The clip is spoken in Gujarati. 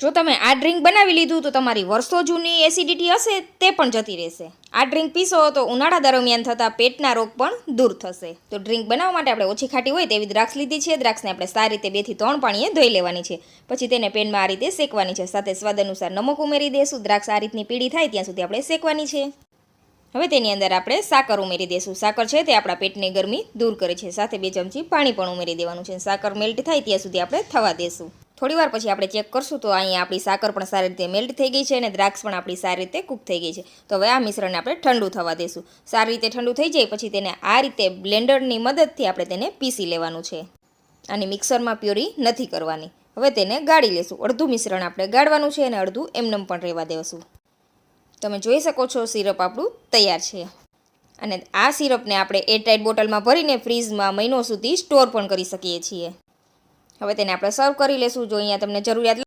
જો તમે આ ડ્રિંક બનાવી લીધું તો તમારી વર્ષો જૂની એસિડિટી હશે તે પણ જતી રહેશે. આ ડ્રિંક પીશો તો ઉનાળા દરમિયાન થતા પેટના રોગ પણ દૂર થશે. તો ડ્રિંક બનાવવા માટે આપણે ઓછી ખાટી હોય તેવી દ્રાક્ષ લીધી છે. દ્રાક્ષને આપણે સારી રીતે 2 થી 3 પાણીએ ધોઈ લેવાની છે. પછી તેને પેનમાં આ રીતે શેકવાની છે. સાથે સ્વાદ અનુસાર નમક ઉમેરી દઈશું. દ્રાક્ષ આ રીતની પીળી થાય ત્યાં સુધી આપણે શેકવાની છે. હવે તેની અંદર આપણે સાકર ઉમેરી દઈશું. સાકર છે તે આપણા પેટની ગરમી દૂર કરે છે. સાથે 2 ચમચી પાણી પણ ઉમેરી દેવાનું છે. સાકર મેલ્ટ થાય ત્યાં સુધી આપણે થવા દઈશું. થોડીવાર પછી આપણે ચેક કરશું તો અહીંયા આપણી સાકર પણ સારી રીતે મેલ્ટ થઈ ગઈ છે અને દ્રાક્ષ પણ આપણી સારી રીતે કૂક થઈ ગઈ છે. તો હવે આ મિશ્રણને આપણે ઠંડુ થવા દઈશું. સારી રીતે ઠંડુ થઈ જાય પછી તેને આ રીતે બ્લેન્ડરની મદદથી આપણે તેને પીસી લેવાનું છે. આની મિક્સરમાં પ્યોરી નથી કરવાની. હવે તેને ગાળી લેશું. અડધું મિશ્રણ આપણે ગાળવાનું છે અને અડધું એમનેમ પણ રહેવા દેશું. તમે જોઈ શકો છો સિરપ આપણું તૈયાર છે. અને આ સિરપને આપણે એરટાઇટ બોટલમાં ભરીને ફ્રીઝમાં મહિનો સુધી સ્ટોર પણ કરી શકીએ છીએ. હવે તેને આપણે સર્વ કરી લેશું. જો અહીંયા તમને જરૂરિયાત